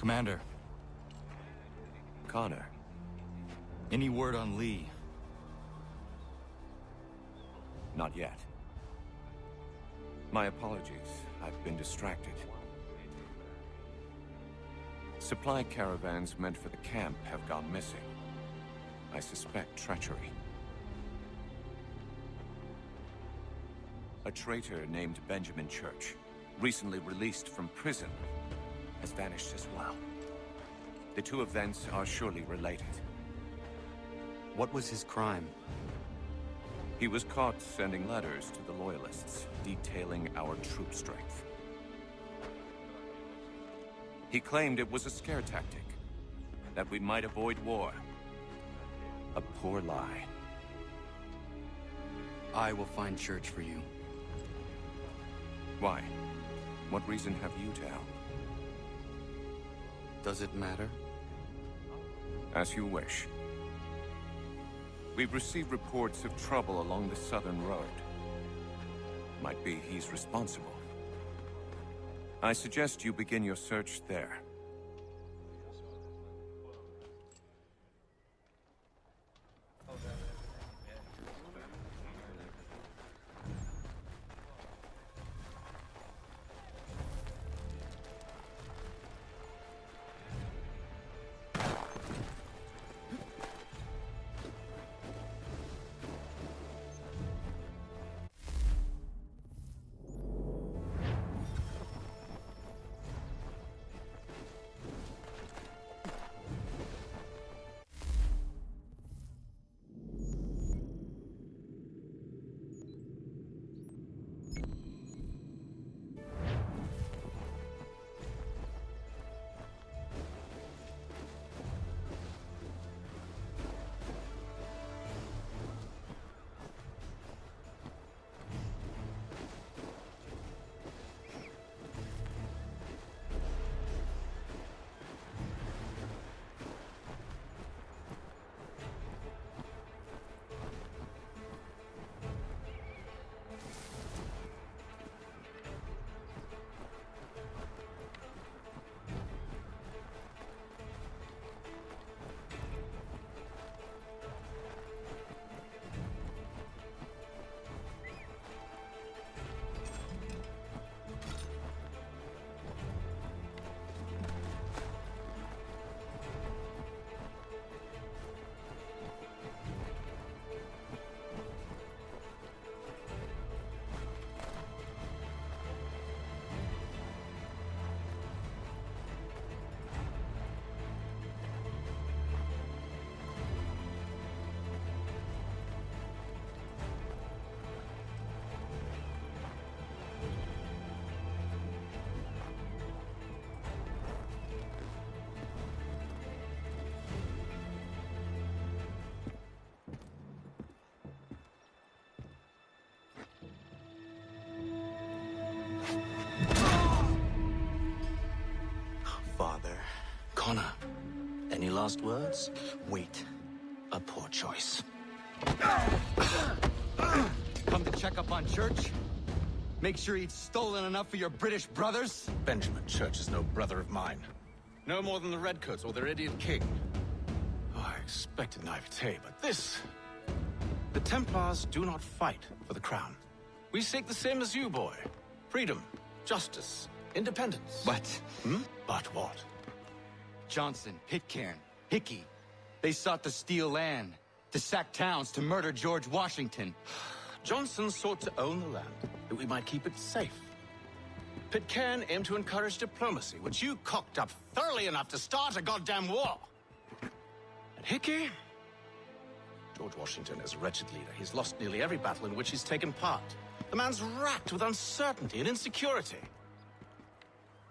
Commander, Connor. any word on Lee? Not yet. My apologies. I've been distracted. Supply caravans meant for the camp have gone missing. I suspect treachery. A traitor named Benjamin Church, recently released from prison, has vanished as well. The two events are surely related. What was his crime? He was caught sending letters to the Loyalists, detailing our troop strength. He claimed it was a scare tactic, that we might avoid war. A poor lie. I will find Church for you. Why? What reason have you to help? Does it matter? As you wish. We've received reports of trouble along the southern road. Might be he's responsible. I suggest you begin your search there. Father. Connor, any last words? Wait. A poor choice. Come to check up on Church? Make sure he'd stolen enough for your British brothers? Benjamin Church is no brother of mine. No more than the Redcoats or their idiot king. Oh, I expected naivete, but this... The Templars do not fight for the crown. We seek the same as you, boy. Freedom, justice, independence. But But what? Johnson, Pitcairn, Hickey, they sought to steal land, to sack towns, to murder George Washington. Johnson sought to own the land, that we might keep it safe. Pitcairn aimed to encourage diplomacy, which you cocked up thoroughly enough to start a goddamn war. And Hickey? George Washington is a wretched leader. He's lost nearly every battle in which he's taken part. The man's racked with uncertainty and insecurity.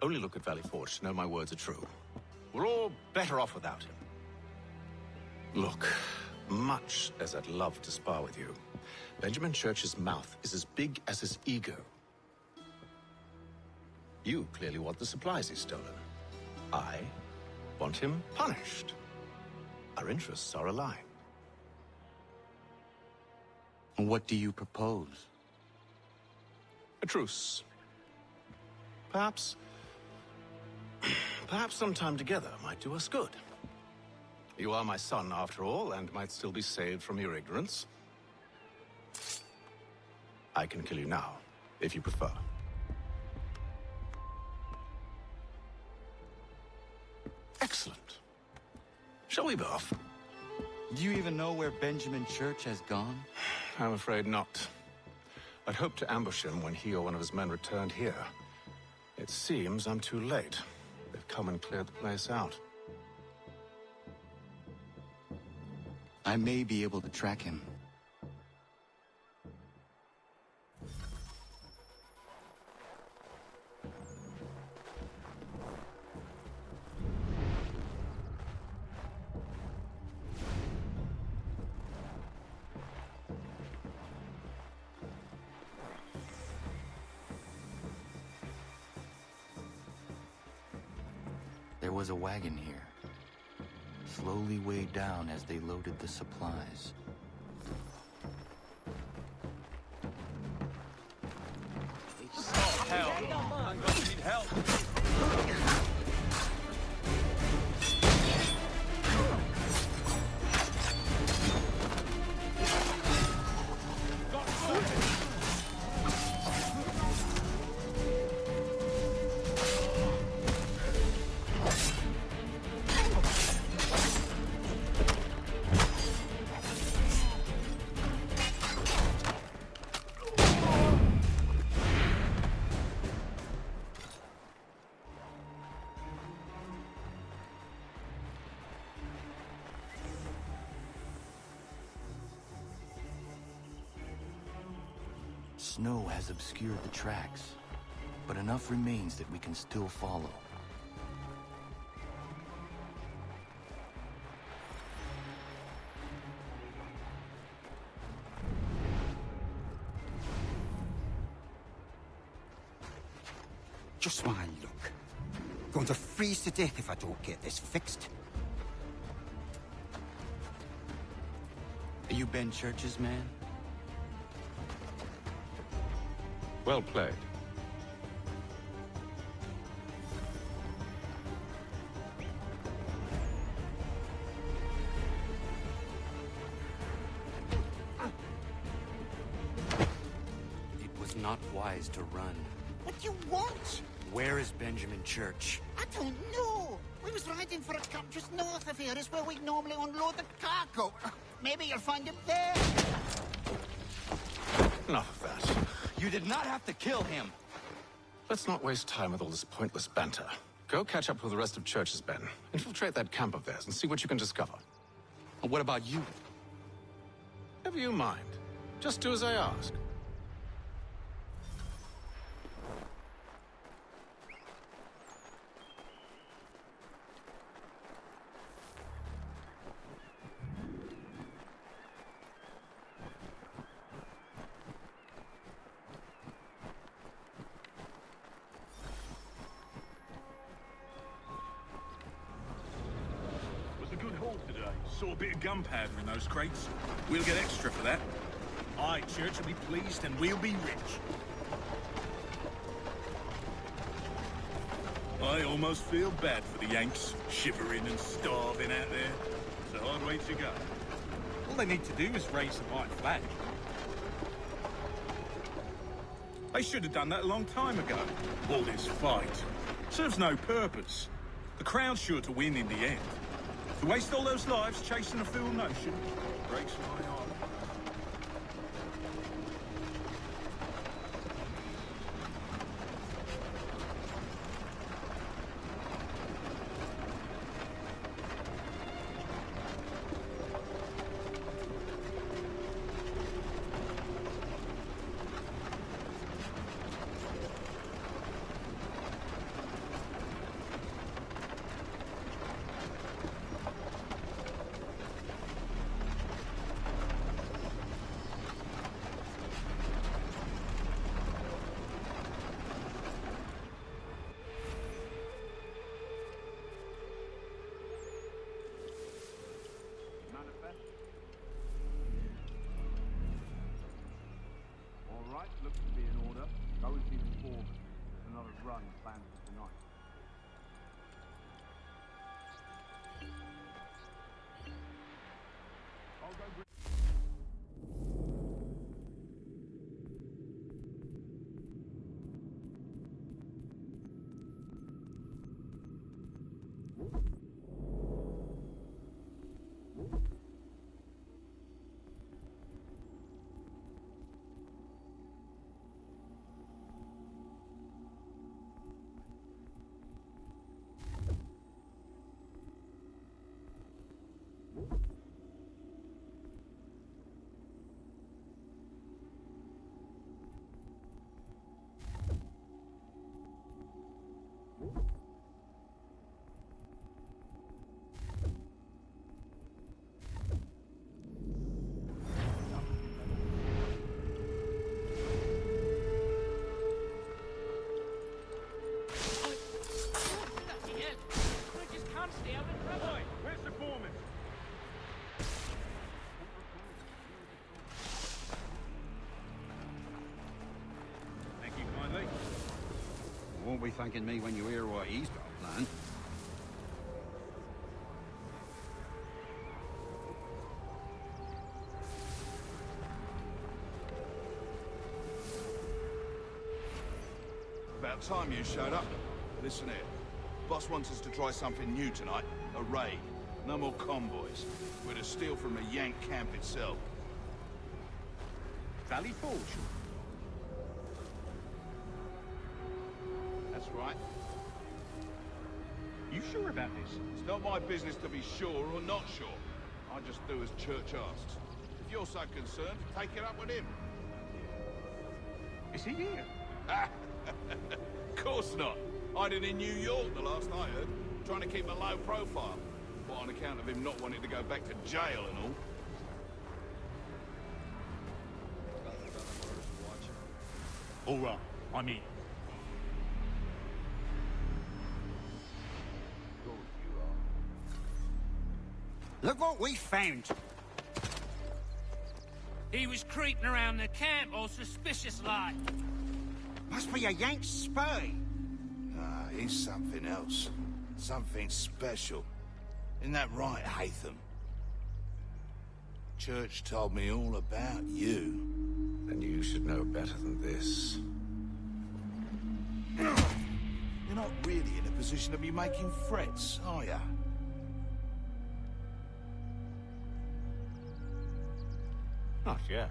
Only look at Valley Forge to know my words are true. We're all better off without him. Look, much as I'd love to spar with you, Benjamin Church's mouth is as big as his ego. You clearly want the supplies he's stolen. I want him punished. Our interests are aligned. What do you propose? A truce. Perhaps Perhaps some time together might do us good. You are my son, after all, and might still be saved from your ignorance. I can kill you now, if you prefer. Excellent. Shall we be off? Do you even know where Benjamin Church has gone? I'm afraid not. I'd hoped to ambush him when he or one of his men returned here. It seems I'm too late. They've come and cleared the place out. I may be able to track him. There was a wagon here, slowly weighed down as they loaded the supplies. Help! I'm going to need help! Snow has obscured the tracks, but enough remains that we can still follow. Just one look. Going to freeze to death if I don't get this fixed. Are you Ben Church's man? Well played. It was not wise to run. What do you want? Where is Benjamin Church? I don't know. We was riding for a camp just north of here. Is where we normally unload the cargo. Maybe you'll find him there. Enough of that. You did not have to kill him! Let's not waste time with all this pointless banter. Go catch up with the rest of Church's men. Infiltrate that camp of theirs and see what you can discover. And what about you? Never you mind. Just do as I ask. Saw a bit of gunpowder in those crates. We'll get extra for that. Aye, Church will be pleased and we'll be rich. I almost feel bad for the Yanks, shivering and starving out there. It's a hard way to go. All they need to do is raise the white flag. They should have done that a long time ago. All this fight serves no purpose. The Crown's sure to win in the end. To waste all those lives chasing a fool notion breaks my heart. Oi, where's the foreman? Thank you kindly. You won't be thanking me when you hear what he's got planned. About time you showed up. Listen here. Boss wants us to try something new tonight. A raid. No more convoys. We're to steal from the Yank camp itself. Valley Forge. That's right. You sure about this? It's not my business to be sure or not sure. I just do as Church asks. If you're so concerned, take it up with him. Is he here? Of course not. Hiding in New York, the last I heard. Trying to keep a low profile. What, on account of him not wanting to go back to jail and all? All right, I'm in. Look what we found. He was creeping around the camp all suspicious like. Must be a Yank spy. Ah, he's something else. Something special. Isn't that right, Hatham? Church told me all about you. Then you should know better than this. You're not really in a position to be making threats, are ya? Not yet.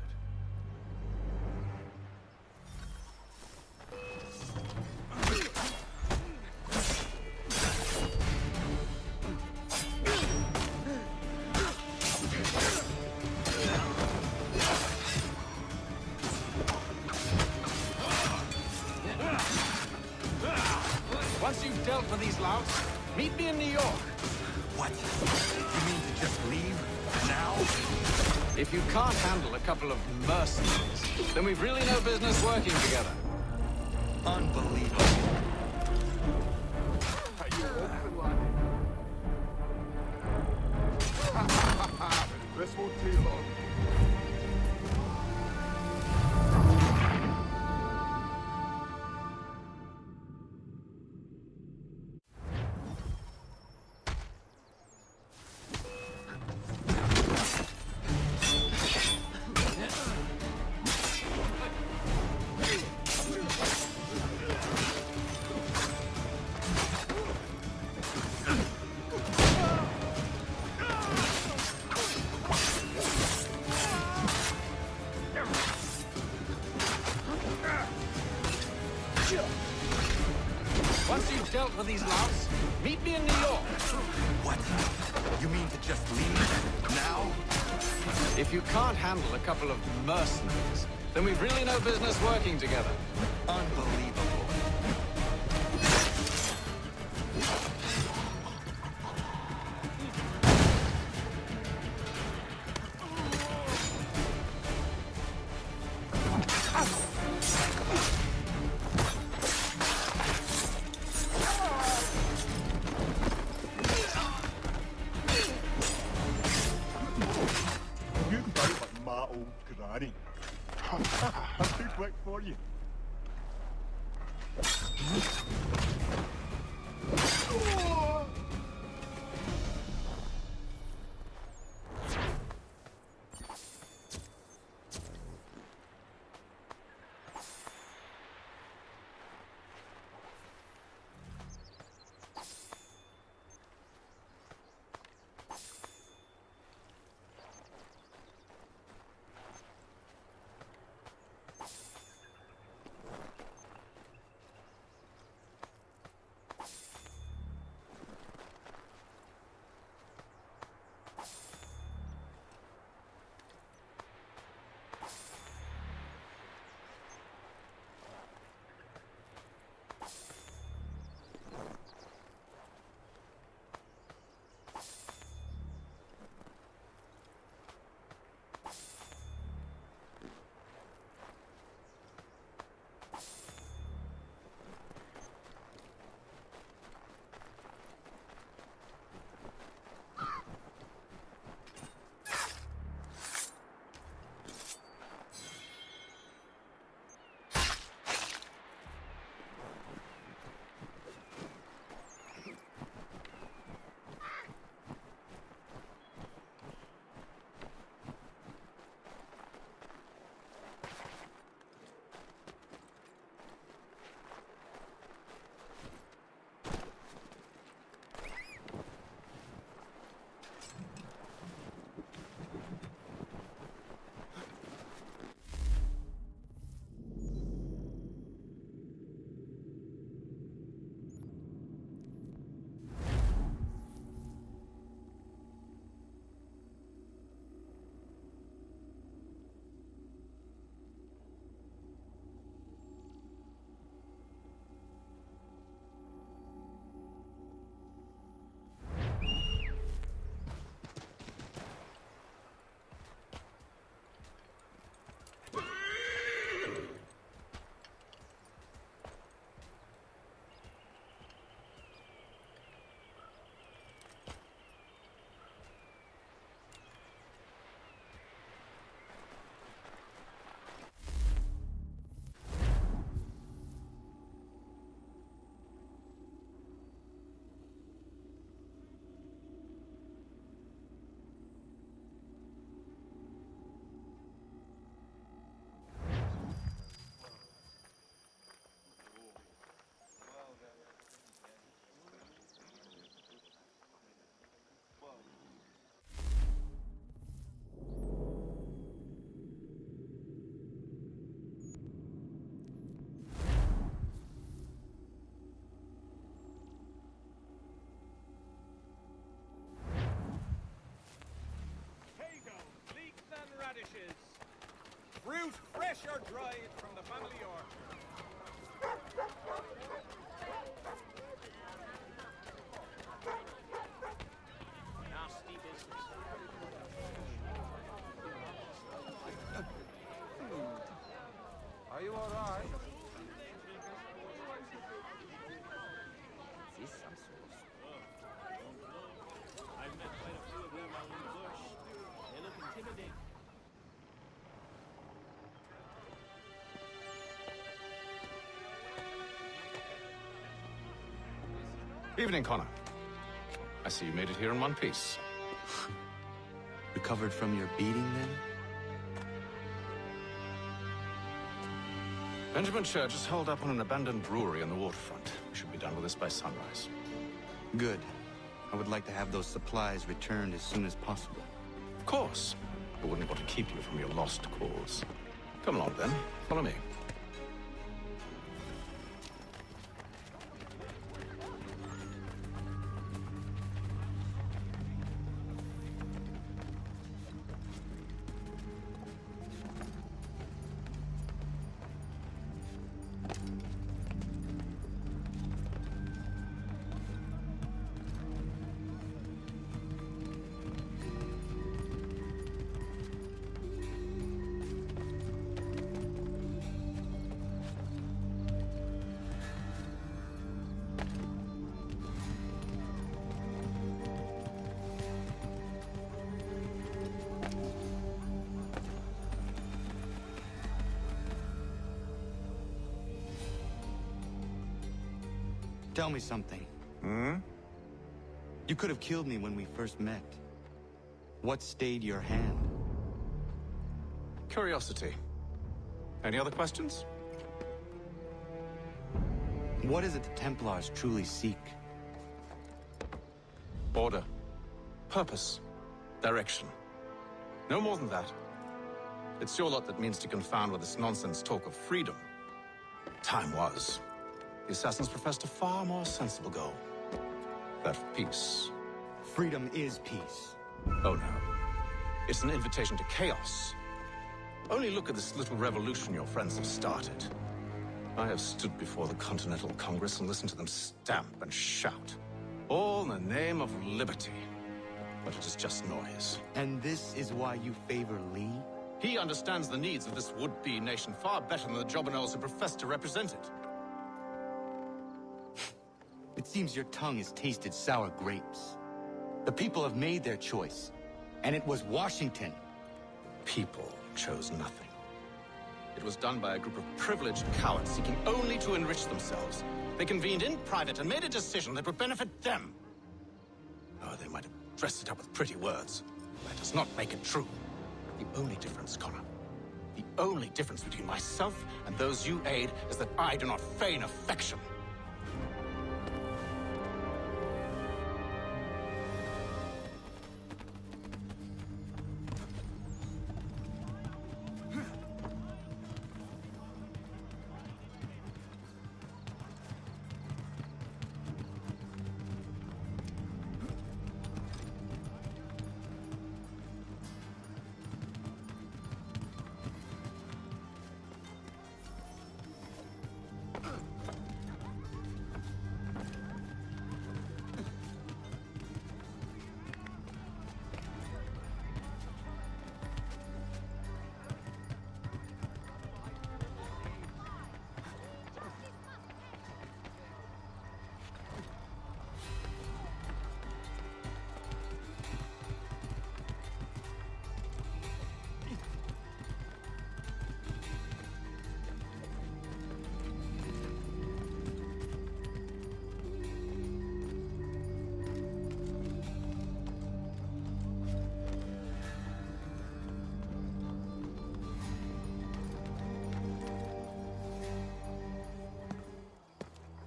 Once you've dealt with these louts, meet me in New York. What? You mean to just leave? Now? If you can't handle a couple of mercenaries, then we've really no business working together. Unbelievable. This won't take long. Once you've dealt with these louts, meet me in New York. What? You mean to just leave? Now? If you can't handle a couple of mercenaries, then we've really no business working together. Unbelievable. You can like my old granny. I could work for you. fresh or dried from the family orchard. Nasty business. Are you all right? Is this some sort of... I've met quite a few of them out in the bush. They look intimidating. Evening, Connor. I see you made it here in one piece. Recovered from your beating, then? Benjamin Church is holed up on an abandoned brewery on the waterfront. We should be done with this by sunrise. Good. I would like to have those supplies returned as soon as possible. Of course. I wouldn't want to keep you from your lost cause. Come along, then. Follow me. Tell me something. You could have killed me when we first met. What stayed your hand? Curiosity. Any other questions? What is it the Templars truly seek? Order. Purpose. Direction. No more than that. It's your lot that means to confound with this nonsense talk of freedom. Time was. The assassins professed a far more sensible goal. That of peace. Freedom is peace. Oh no. It's an invitation to chaos. Only look at this little revolution your friends have started. I have stood before the Continental Congress and listened to them stamp and shout. All in the name of liberty. But it is just noise. And this is why you favor Lee? He understands the needs of this would-be nation far better than the jobberknolls who profess to represent it. It seems your tongue has tasted sour grapes. The people have made their choice, and it was Washington. People chose nothing. It was done by a group of privileged cowards seeking only to enrich themselves. They convened in private and made a decision that would benefit them. Oh, they might have dressed it up with pretty words. That does not make it true. The only difference, Connor, the only difference between myself and those you aid is that I do not feign affection.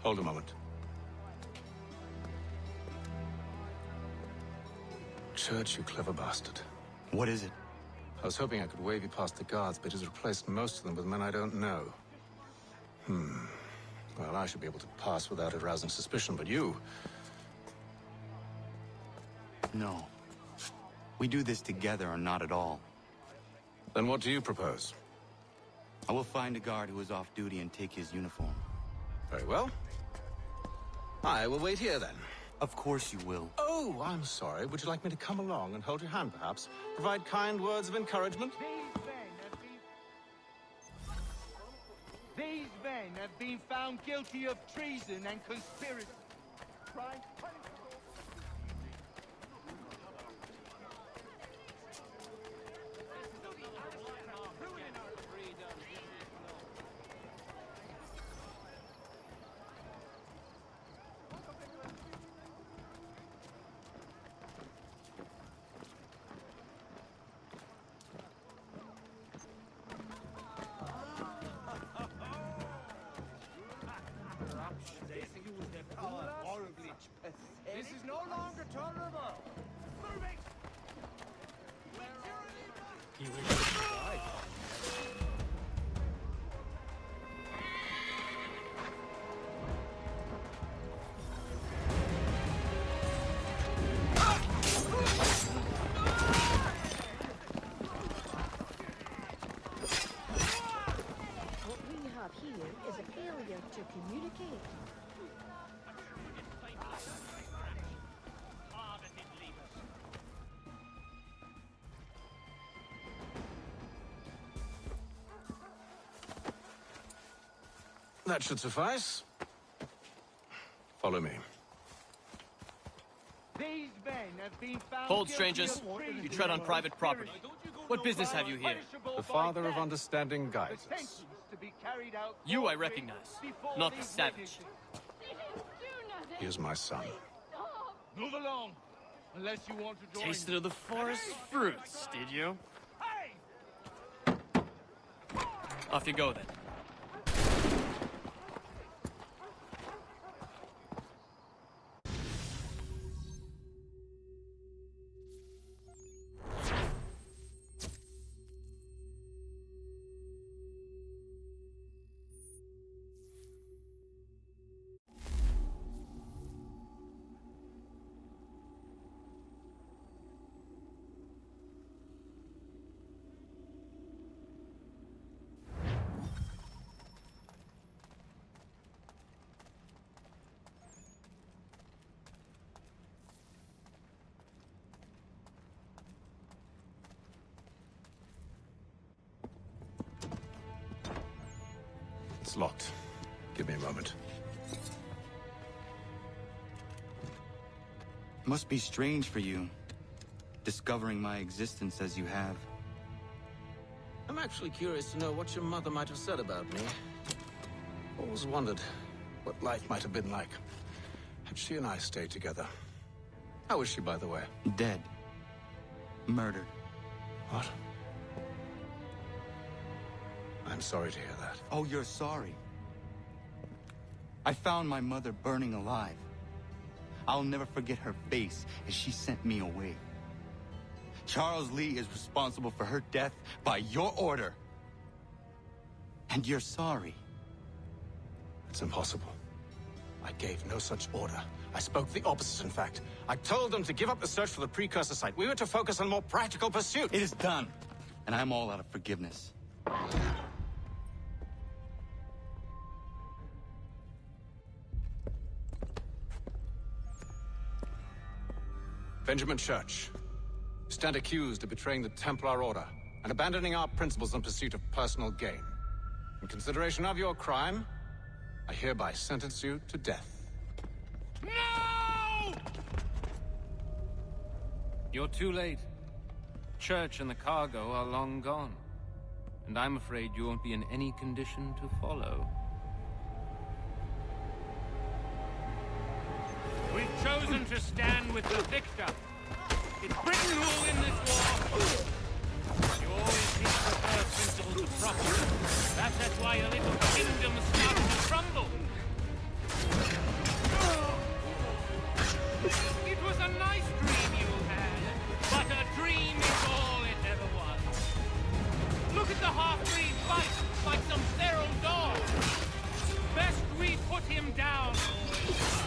Hold a moment. Church, you clever bastard. What is it? I was hoping I could wave you past the guards, but it has replaced most of them with men I don't know. Well, I should be able to pass without arousing suspicion, but you... No. We do this together or not at all. Then what do you propose? I will find a guard who is off duty and take his uniform. Very well. I will wait here, then. Of course you will. Oh, I'm sorry. Would you like me to come along and hold your hand, perhaps? Provide kind words of encouragement? These men have been found guilty of treason and conspiracy. Right? This is no longer tolerable. He wishes to die. What we have here is a failure to communicate. That should suffice. Follow me. These men have been found Hold, guilty strangers. of treason You tread on and private property. What business have you here? The Father of Understanding guides The us. sentence to be carried out You I recognize, before not the these savage. witnesses. He is my son. Move along, unless you want to join. Tasted of the forest fruits, did you? Hey! Off you go then. It's locked. Give me a moment. Must be strange for you, discovering my existence as you have. I'm actually curious to know what your mother might have said about me. Always wondered what life might have been like had she and I stayed together. How is she, by the way? Dead. Murdered. What? I'm sorry to hear that. Oh, you're sorry. I found my mother burning alive. I'll never forget her face as she sent me away. Charles Lee is responsible for her death by your order. And you're sorry. It's impossible. I gave no such order. I spoke the opposite, in fact. I told them to give up the search for the precursor site. We were to focus on more practical pursuits. It is done. And I'm all out of forgiveness. Benjamin Church, you stand accused of betraying the Templar Order and abandoning our principles in pursuit of personal gain. In consideration of your crime, I hereby sentence you to death. No! You're too late. Church and the cargo are long gone. And I'm afraid you won't be in any condition to follow. We've chosen to stand with the victor. It's Britain who will win this war. You always seem to prefer principle to property. Perhaps that's why your little kingdom started to crumble. It was a nice dream you had, but a dream is all it ever was. Look at the half-breed fight like some feral dog. Best we put him down, boys.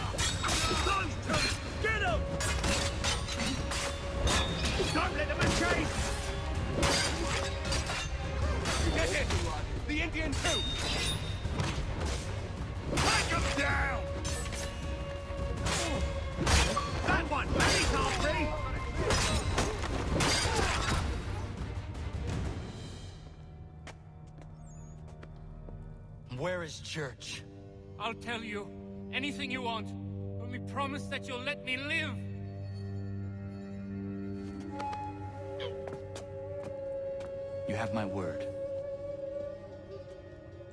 Those two! Get him! Don't let them escape! Get it! The Indians where is Church? I'll tell you. Anything you want. Only promise that you'll let me live. You have my word.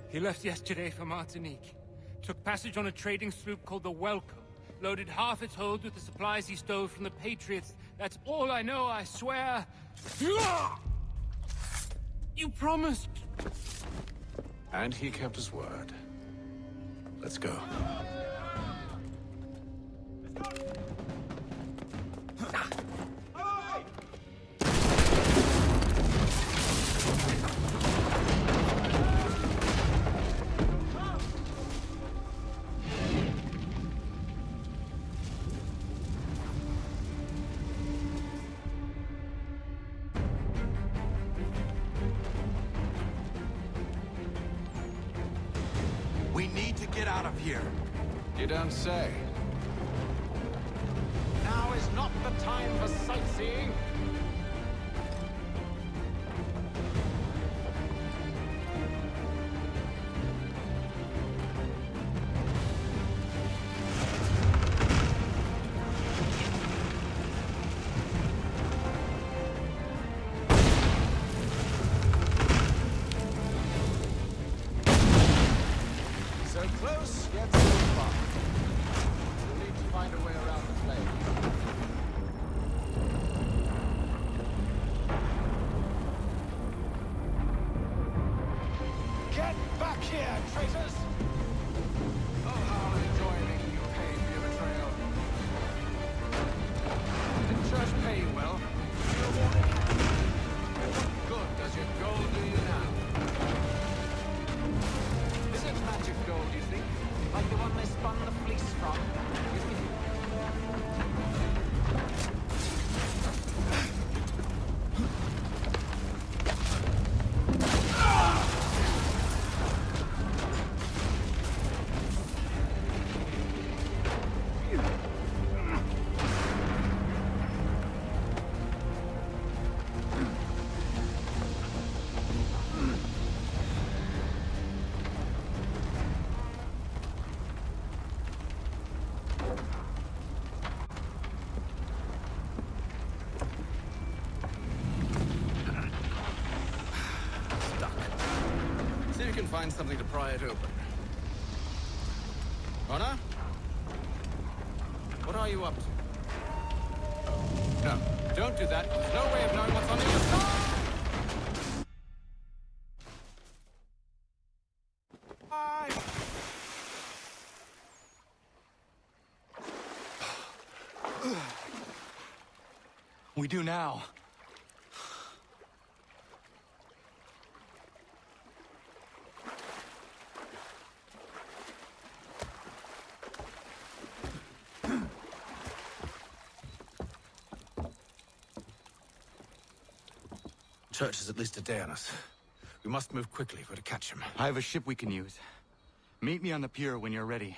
He left yesterday for Martinique. Took passage on a trading sloop called the Welcome. Loaded half its hold with the supplies he stole from the Patriots. That's all I know, I swear. You promised. And he kept his word. Let's go. We need to get out of here. You don't say. Now is not the time for sightseeing. So close, yet so far. We'll need to find a way around the flame. Get back here, traitors! Oh, how I'll enjoy making you pay for your betrayal. Didn't Church pay you well? What good does your gold do you now? Is it magic gold, you think? Like the one they spun the fleece from? See if you can find something to pry it open. Connor? What are you up to? No, don't do that. There's no way of knowing what's on the other side! We do now. Church is at least a day on us. We must move quickly if we're to catch him. I have a ship we can use. Meet me on the pier when you're ready.